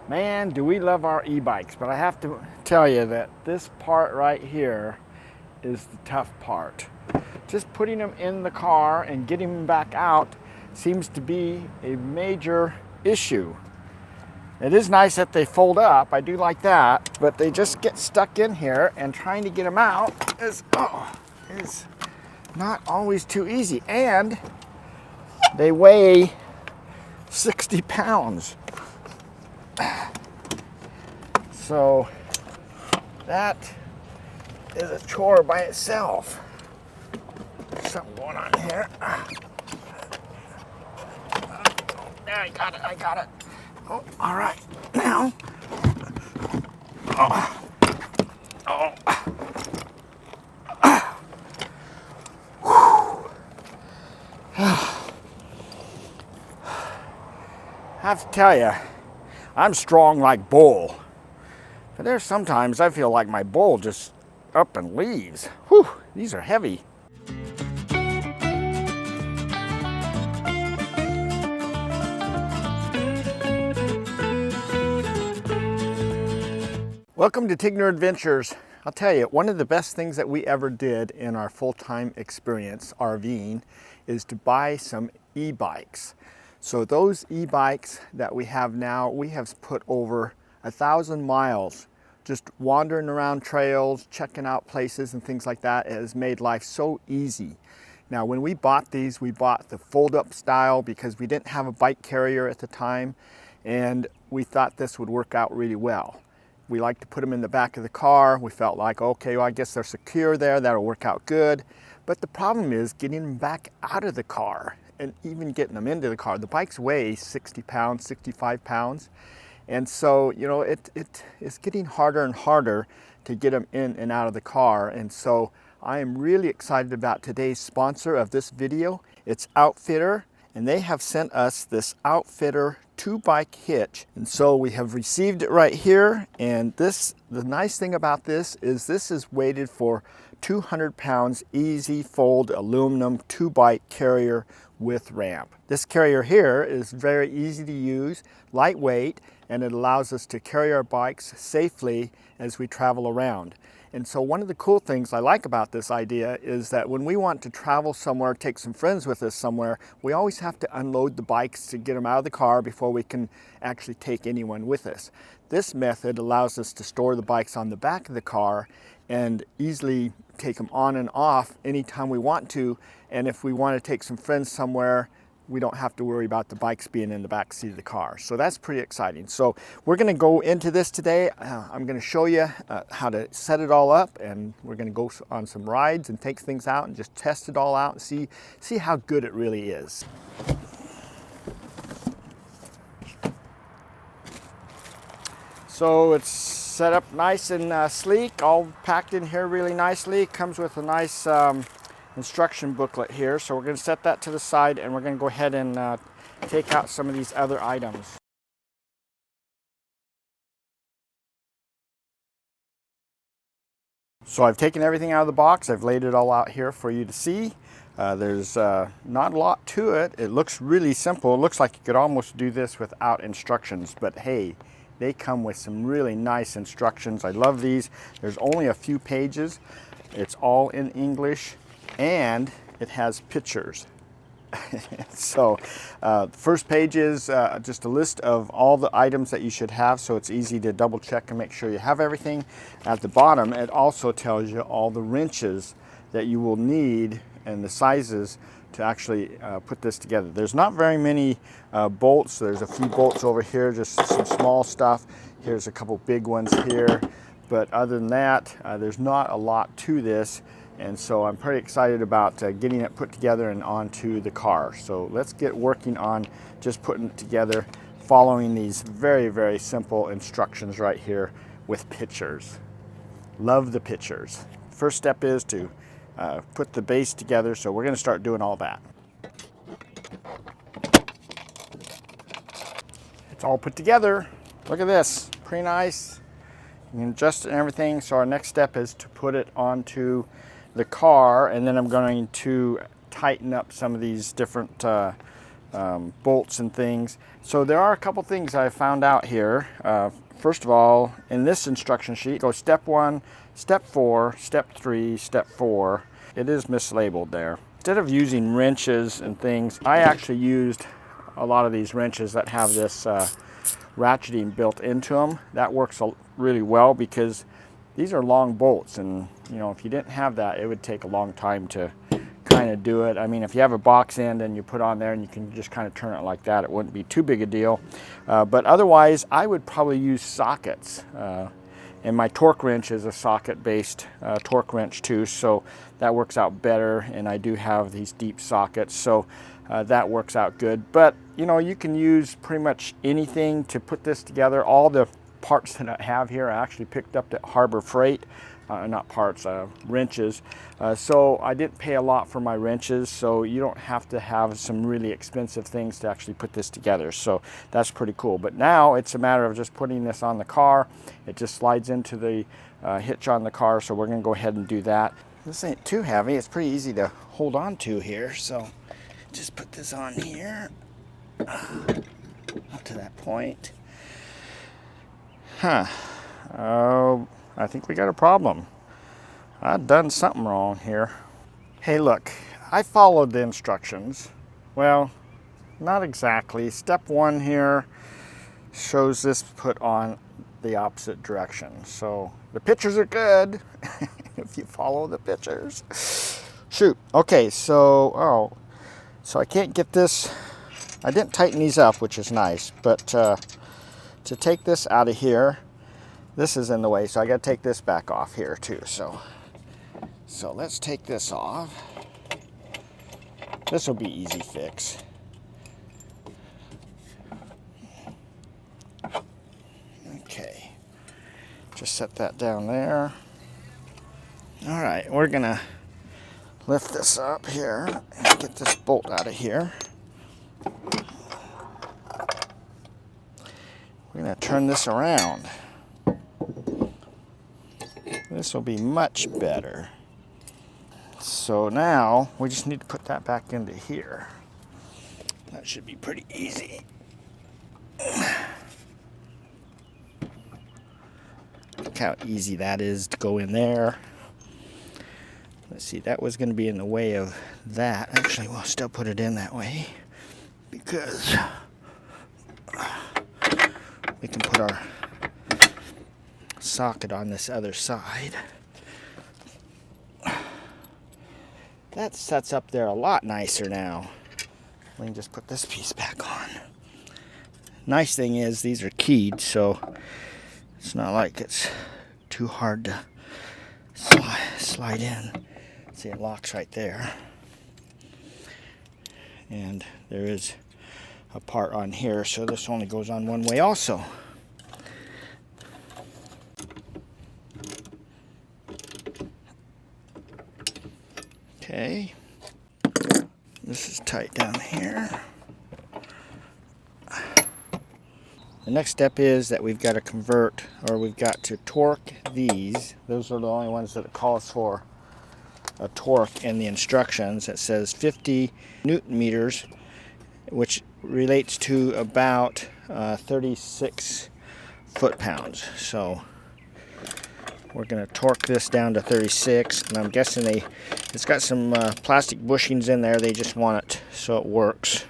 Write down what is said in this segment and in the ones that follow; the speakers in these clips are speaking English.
Man, do we love our e-bikes, but I have to tell you that this part right here is the tough part. Just putting them in the car and getting them back out seems to be a major issue. It is nice that they fold up, I do like that, but they just get stuck in here, and trying to get them out is not always too easy. And they weigh 60 pounds. So that is a chore by itself. There's something going on here. There, I got it. Oh, all right, now. I have to tell you, I'm strong like bull. But there's sometimes I feel like my bull just up and leaves. Whew, these are heavy. Welcome to Tigner Adventures. I'll tell you, one of the best things that we ever did in our full-time experience RVing is to buy some e-bikes. So those e-bikes that we have now, we have put over 1,000 miles just wandering around trails, checking out places and things like that. It has made life so easy. Now, when we bought these, we bought the fold-up style because we didn't have a bike carrier at the time, and we thought this would work out really well. We like to put them in the back of the car. We felt like, okay, well, I guess they're secure there. That'll work out good. But the problem is getting them back out of the car and even getting them into the car. The bikes weigh 60 pounds, 65 pounds. And so, you know, it's getting harder and harder to get them in and out of the car. And so I am really excited about today's sponsor of this video. It's Outfitr, and they have sent us this Outfitr 2-bike hitch. And so we have received it right here. And the nice thing about this is weighted for 200 pounds, easy fold aluminum 2-bike carrier with ramp. This carrier here is very easy to use, lightweight, and it allows us to carry our bikes safely as we travel around. And so one of the cool things I like about this idea is that when we want to travel somewhere, take some friends with us somewhere, we always have to unload the bikes to get them out of the car before we can actually take anyone with us. This method allows us to store the bikes on the back of the car and easily take them on and off anytime we want to. And if we want to take some friends somewhere, we don't have to worry about the bikes being in the back seat of the car. So that's pretty exciting. So we're going to go into this today. I'm going to show you how to set it all up, and we're going to go on some rides and take things out and just test it all out and see how good it really is. So it's set up nice and sleek, all packed in here really nicely. It comes with a nice instruction booklet here. So we're going to set that to the side, and we're going to go ahead and take out some of these other items. So I've taken everything out of the box. I've laid it all out here for you to see. There's not a lot to it. It looks really simple. It looks like you could almost do this without instructions, but hey, they come with some really nice instructions. I love these. There's only a few pages. It's all in English, and it has pictures. So the first page is just a list of all the items that you should have, so it's easy to double check and make sure you have everything. At the bottom, it also tells you all the wrenches that you will need and the sizes to actually put this together. There's not very many bolts. There's a few bolts over here, just some small stuff. Here's a couple big ones here. But other than that, there's not a lot to this. And so I'm pretty excited about getting it put together and onto the car. So let's get working on just putting it together, following these very, very simple instructions right here with pictures. Love the pictures. First step is to put the base together, so we're going to start doing all that. It's all put together. Look at this, pretty nice. You can adjust it and everything. So our next step is to put it onto the car, and then I'm going to tighten up some of these different bolts and things. So there are a couple things I found out here. First of all, in this instruction sheet, go step 1, step 4, step 3, step 4. It is mislabeled there. Instead of using wrenches and things, I actually used a lot of these wrenches that have this ratcheting built into them. That works really well because these are long bolts, and you know, if you didn't have that, it would take a long time to kind of do it. I mean, if you have a box end and you put on there and you can just kind of turn it like that, it wouldn't be too big a deal. But otherwise, I would probably use sockets. And my torque wrench is a socket-based torque wrench too, so that works out better. And I do have these deep sockets, so that works out good. But you know, you can use pretty much anything to put this together. All the parts that I have here I actually picked up at Harbor Freight. Not parts, wrenches. So I didn't pay a lot for my wrenches, so you don't have to have some really expensive things to actually put this together. So that's pretty cool. But now it's a matter of just putting this on the car. It just slides into the hitch on the car, so we're gonna go ahead and do that. This ain't too heavy. It's pretty easy to hold on to here. So just put this on here, up to that point. I think we got a problem. I've done something wrong here. Hey, look, I followed the instructions. Well, not exactly. Step 1 here shows this put on the opposite direction. So the pictures are good if you follow the pictures. Shoot. Okay, so I can't get this. I didn't tighten these up, which is nice, but to take this out of here, this is in the way, so I got to take this back off here too. So let's take this off. This will be easy fix. Okay, just set that down there. All right, we're gonna lift this up here and get this bolt out of here. We're gonna turn this around. This will be much better. So now we just need to put that back into here. That should be pretty easy. Look how easy that is to go in there. Let's see, that was going to be in the way of that. Actually, we'll still put it in that way because we can put our socket on this other side. That sets up there a lot nicer now. We can just put this piece back on. Nice thing is these are keyed, so it's not like it's too hard to slide in. See, it locks right there. And there is a part on here, so this only goes on one way also. Okay, this is tight down here. The next step is that we've got to convert, or we've got to torque these. Those are the only ones that it calls for a torque in the instructions. It says 50 Newton meters, which relates to about 36 foot-pounds. So we're going to torque this down to 36, and I'm guessing it's got some plastic bushings in there. They just want it so it works.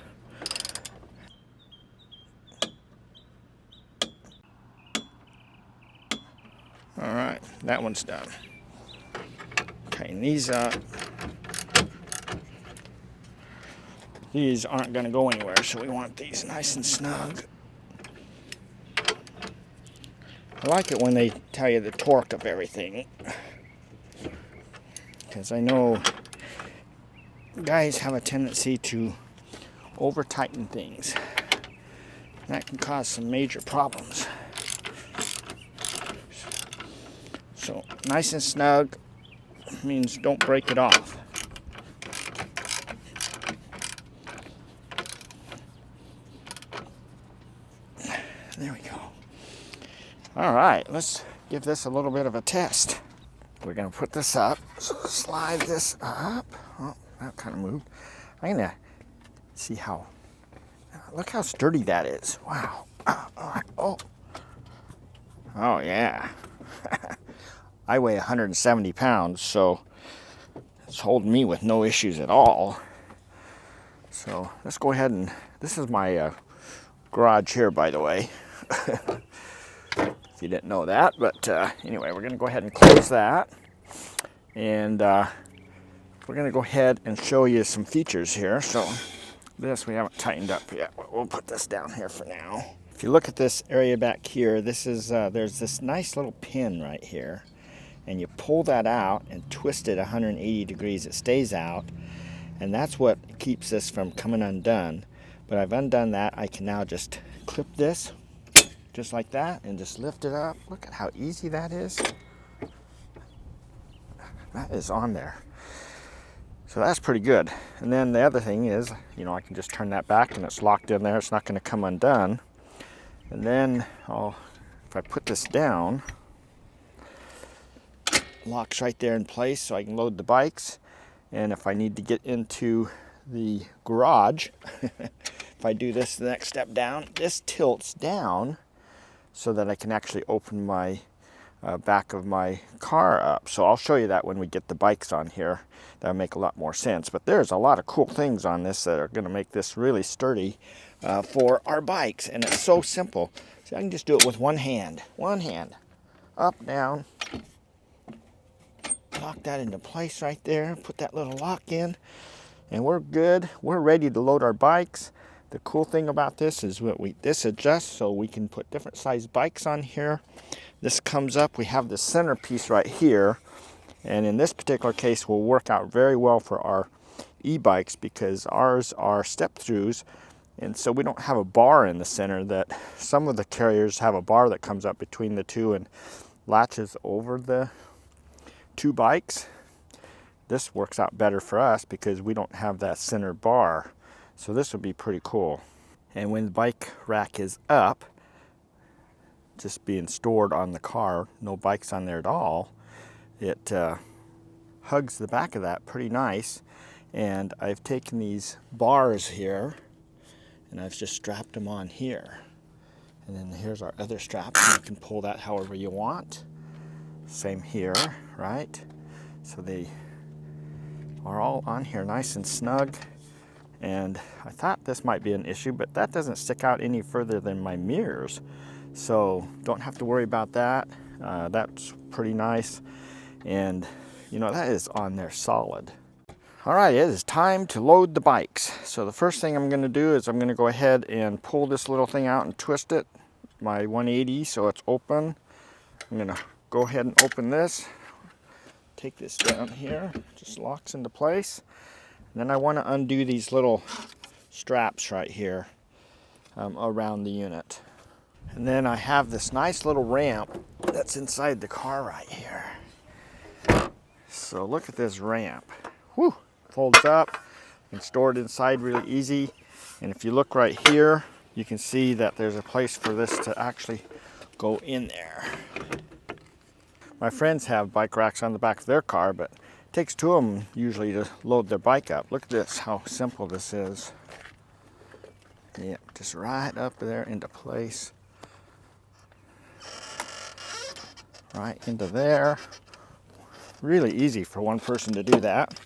All right, that one's done. Tighten these up. These aren't going to go anywhere, so we want these nice and snug. I like it when they tell you the torque of everything, because I know guys have a tendency to over tighten things. That can cause some major problems. So nice and snug means don't break it off. There we go. All right, let's give this a little bit of a test. We're gonna put this up, so slide this up. Oh, that kind of moved. I'm gonna see how Look how sturdy that is. Wow. Oh. Oh yeah. I weigh 170 pounds, so it's holding me with no issues at all. So let's go ahead and, this is my garage here, by the way. If you didn't know that, but anyway, we're gonna go ahead and close that. And we're gonna go ahead and show you some features here. So this we haven't tightened up yet. We'll put this down here for now. If you look at this area back here, this is there's this nice little pin right here, and you pull that out and twist it 180 degrees. It stays out, and that's what keeps this from coming undone. But I've undone that. I can now just clip this just like that and just lift it up. Look at how easy that is. That is on there. So that's pretty good. And then the other thing is, you know, I can just turn that back and it's locked in there. It's not going to come undone. And then if I put this down, locks right there in place so I can load the bikes. And if I need to get into the garage, if I do this the next step down, this tilts down so that I can actually open my back of my car up. So I'll show you that when we get the bikes on here. That'll make a lot more sense. But there's a lot of cool things on this that are going to make this really sturdy for our bikes. And it's so simple. So I can just do it with one hand. One hand. Up, down. Lock that into place right there. Put that little lock in. And we're good. We're ready to load our bikes. The cool thing about this is this adjusts so we can put different size bikes on here. This comes up, we have the center piece right here, and in this particular case will work out very well for our e-bikes because ours are step-throughs, and so we don't have a bar in the center. That some of the carriers have a bar that comes up between the two and latches over the two bikes. This works out better for us because we don't have that center bar. So this would be pretty cool. And when the bike rack is up, just being stored on the car, no bikes on there at all, it hugs the back of that pretty nice. And I've taken these bars here and I've just strapped them on here. And then here's our other strap. You can pull that however you want. Same here, right? So they are all on here nice and snug. And I thought this might be an issue, but that doesn't stick out any further than my mirrors. So don't have to worry about that. That's pretty nice. And you know, that is on there solid. All right, it is time to load the bikes. So the first thing I'm gonna do is I'm gonna go ahead and pull this little thing out and twist it, my 180, so it's open. I'm gonna go ahead and open this. Take this down here, just locks into place. And then I want to undo these little straps right here around the unit. And then I have this nice little ramp that's inside the car right here. So look at this ramp. Whew, folds up and stored inside really easy. And if you look right here, you can see that there's a place for this to actually go in there. My friends have bike racks on the back of their car, but it takes two of them usually to load their bike up. Look at this, how simple this is. Yep, just right up there into place. Right into there. Really easy for one person to do that.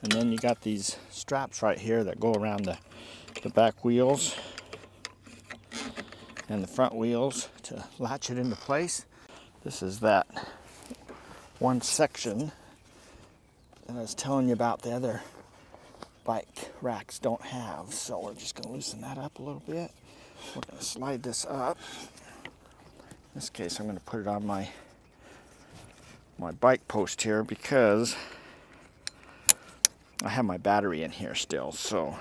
And then you got these straps right here that go around the back wheels and the front wheels to latch it into place. This is that one section that I was telling you about the other bike racks don't have. So we're just going to loosen that up a little bit. We're going to slide this up. In this case, I'm going to put it on my bike post here because I have my battery in here still. So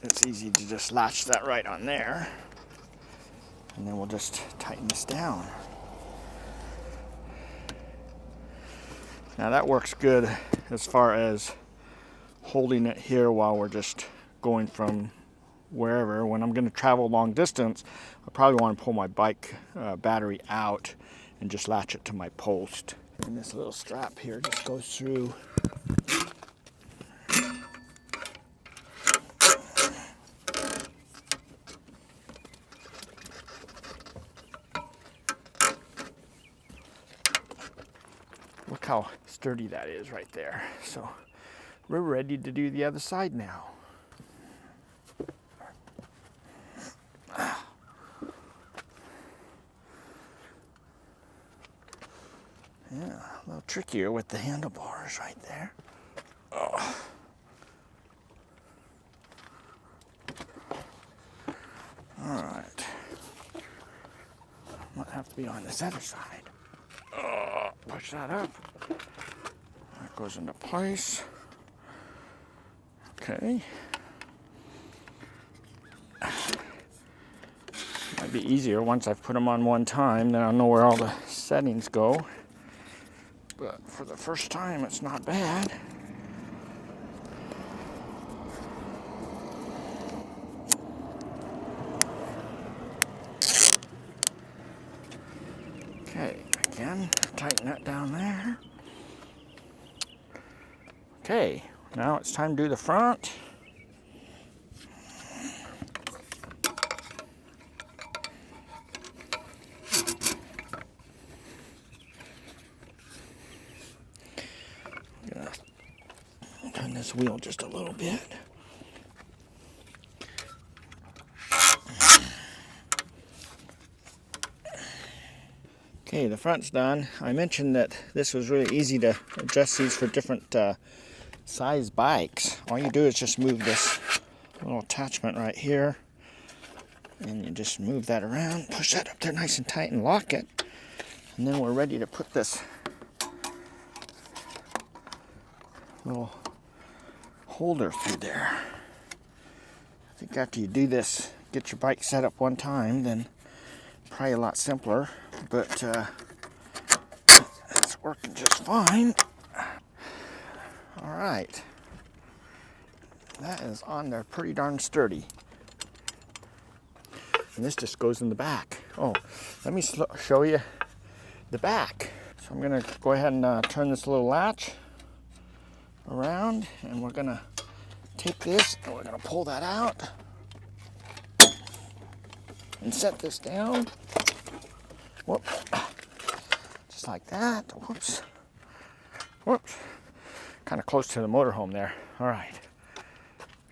it's easy to just latch that right on there. And then we'll just tighten this down. Now that works good as far as holding it here while we're just going from wherever. When I'm going to travel long distance, I probably want to pull my bike battery out and just latch it to my post. And this little strap here just goes through look how sturdy that is right there. So we're ready to do the other side now. Yeah, a little trickier with the handlebars right there. Oh. All right. Might have to be on this other side. Push that up. That goes into place. Okay. Might be easier once I've put them on one time, then I'll know where all the settings go. But for the first time, it's not bad. Okay, again, tighten that down there. Okay, now it's time to do the front. I'm gonna turn this wheel just a little bit. Okay, the front's done. I mentioned that this was really easy to adjust these for different size bikes. All you do is just move this little attachment right here, and you just move that around, push that up there nice and tight and lock it, and then we're ready to put this little holder through there. I think after you do this, get your bike set up one time, then probably a lot simpler, but it's working just fine. All right, that is on there pretty darn sturdy. And this just goes in the back. Oh, let me show you the back. So I'm gonna go ahead and turn this little latch around, and we're gonna take this and we're gonna pull that out and set this down. Whoop. Just like that. Whoops. Whoops. Kind of close to the motorhome there. All right.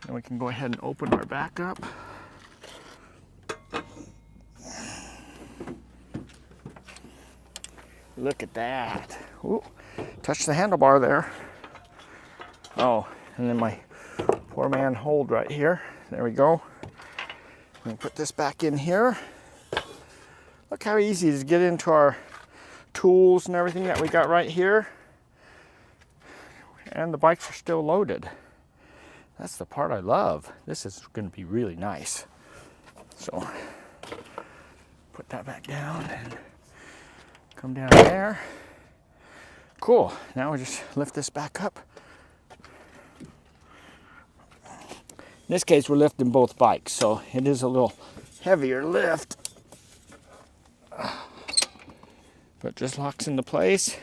Then we can go ahead and open our back up. Look at that. Ooh. Touch the handlebar there. Oh, and then my poor man hold right here. There we go. I'm gonna put this back in here. Look how easy it is to get into our tools and everything that we got right here. And the bikes are still loaded. That's the part I love. This is going to be really nice. So, put that back down and come down there. Cool. Now we just lift this back up. In this case, we're lifting both bikes, so it is a little heavier lift. But just locks into place.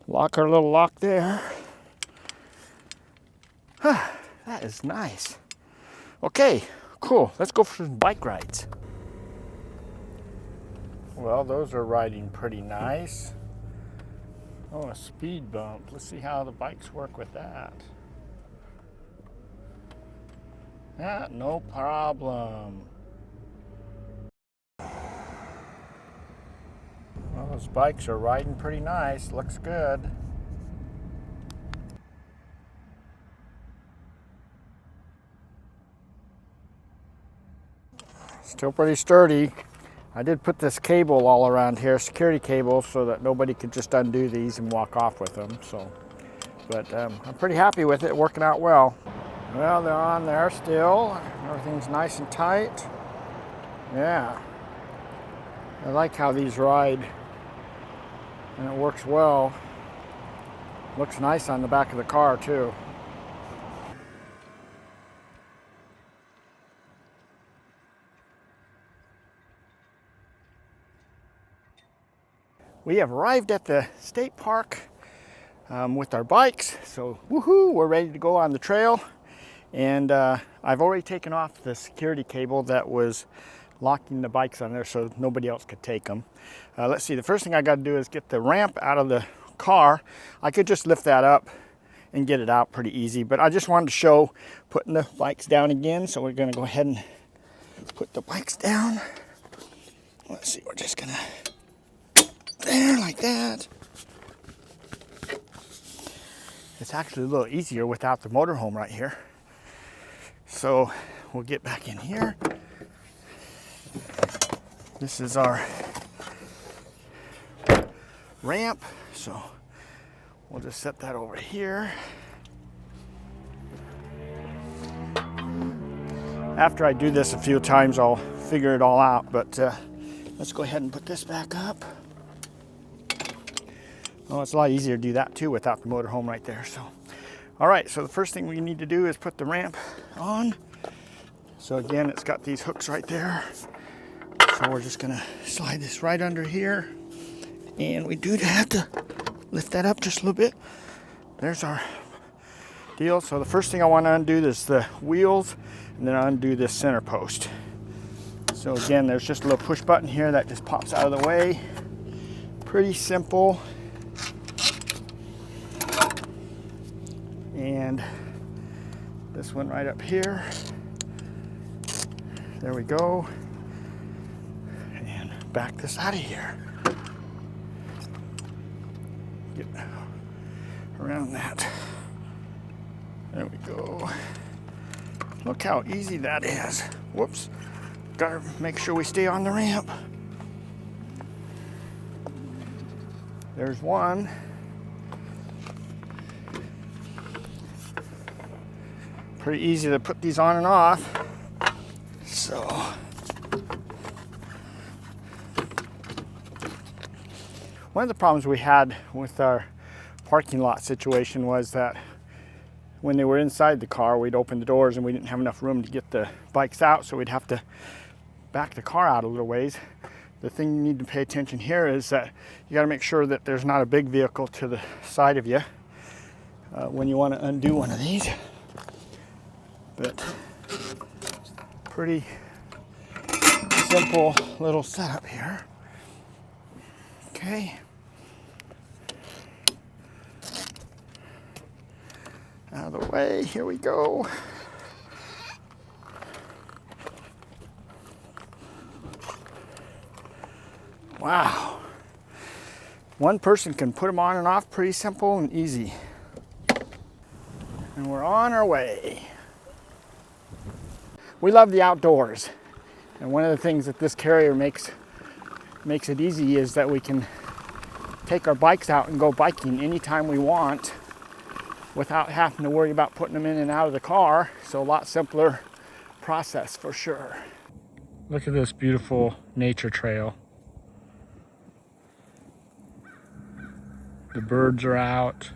Lock our little lock there. That is nice. Okay, cool. Let's go for some bike rides. Well, those are riding pretty nice. Oh, a speed bump. Let's see how the bikes work with that. Yeah, no problem. Well, those bikes are riding pretty nice. Looks good. Still pretty sturdy. I did put this cable all around here, security cable, so that nobody could just undo these and walk off with them. So, but I'm pretty happy with it, working out well. Well, they're on there still. Everything's nice and tight. Yeah. I like how these ride, and it works well. Looks nice on the back of the car too. We have arrived at the state park with our bikes, so woohoo, we're ready to go on the trail. And I've already taken off the security cable that was locking the bikes on there so nobody else could take them. Let's see, the first thing I got to do is get the ramp out of the car, I could just lift that up and get it out pretty easy. But I just wanted to show putting the bikes down again. So we're going to go ahead and put the bikes down. Let's see, we're just going to, there, like that. It's actually a little easier without the motorhome right here. So we'll get back in here. This is our ramp, so we'll just set that over here. After I do this a few times, I'll figure it all out, but let's go ahead and put this back up. Oh, it's a lot easier to do that too without the motorhome right there. So, all right, so the first thing we need to do is put the ramp on. So again, it's got these hooks right there. So we're just gonna slide this right under here. And we do have to lift that up just a little bit. There's our deal. So the first thing I want to undo is the wheels, and then I undo this center post. So again, there's just a little push button here that just pops out of the way. Pretty simple. And this one right up here. There we go. And back this out of here. Get around that. There we go. Look how easy that is. Whoops. Gotta make sure we stay on the ramp. There's one. Pretty easy to put these on and off. So one of the problems we had with our parking lot situation was that when they were inside the car, we'd open the doors and we didn't have enough room to get the bikes out, so we'd have to back the car out a little ways. The thing you need to pay attention here is that you got to make sure that there's not a big vehicle to the side of you when you want to undo one of these. But pretty simple little setup here. Okay. Out of the way, here we go. Wow. One person can put them on and off pretty simple and easy. And we're on our way. We love the outdoors. And one of the things that this carrier makes it easy is that we can take our bikes out and go biking anytime we want without having to worry about putting them in and out of the car. So a lot simpler process for sure. Look at this beautiful nature trail. The birds are out.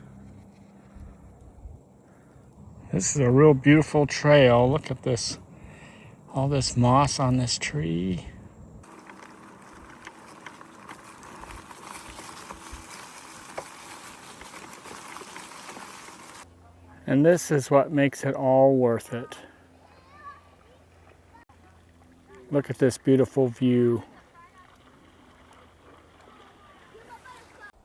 This is a real beautiful trail. Look at this, all this moss on this tree. And this is what makes it all worth it. Look at this beautiful view.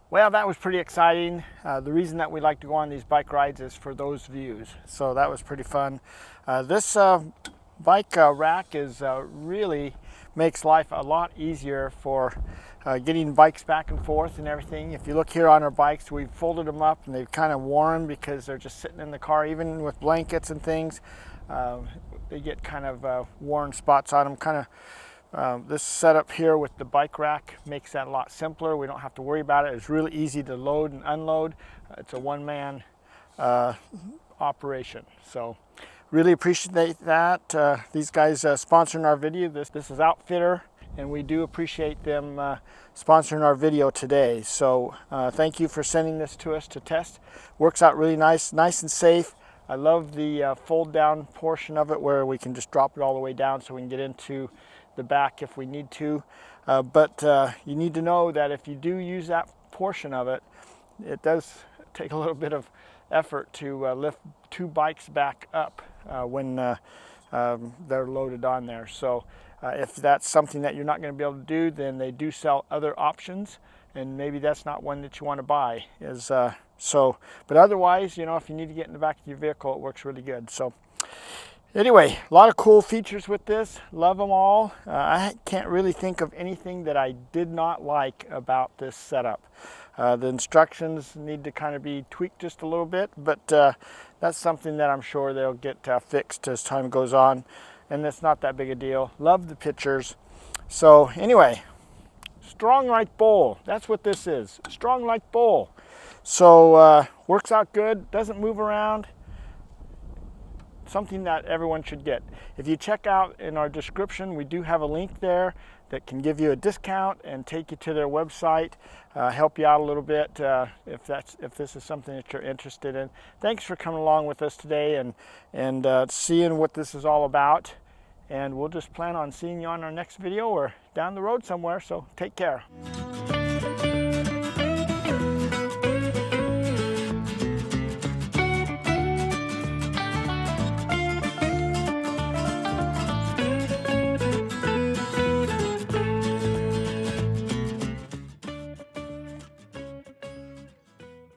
Well, that was pretty exciting. The reason that we like to go on these bike rides is for those views. So that was pretty fun. This bike rack really makes life a lot easier for getting bikes back and forth and everything. If you look here on our bikes, we've folded them up and they've kind of worn because they're just sitting in the car, even with blankets and things. They get kind of worn spots on them. This setup here with the bike rack makes that a lot simpler. We don't have to worry about it. It's really easy to load and unload. It's a one-man operation. So really appreciate that. These guys sponsoring our video. This is Outfitr, and we do appreciate them sponsoring our video today. So thank you for sending this to us to test. Works out really nice and safe. I love the fold down portion of it where we can just drop it all the way down so we can get into the back if we need to. But you need to know that if you do use that portion of it, it does take a little bit of effort to lift two bikes back up when they're loaded on there. So if that's something that you're not going to be able to do, then they do sell other options, and maybe that's not one that you want to buy. But otherwise, you know, if you need to get in the back of your vehicle, it works really good. So anyway, a lot of cool features with this. Love them all. I can't really think of anything that I did not like about this setup. The instructions need to kind of be tweaked just a little bit, but that's something that I'm sure they'll get fixed as time goes on, and it's not that big a deal. Love the pictures. So anyway, strong like bull. That's what this is. Strong like bull. So works out good, doesn't move around. Something that everyone should get. If you check out in our description, we do have a link there that can give you a discount and take you to their website, help you out a little bit if this is something that you're interested in. Thanks for coming along with us today and seeing what this is all about. And we'll just plan on seeing you on our next video or down the road somewhere. So take care.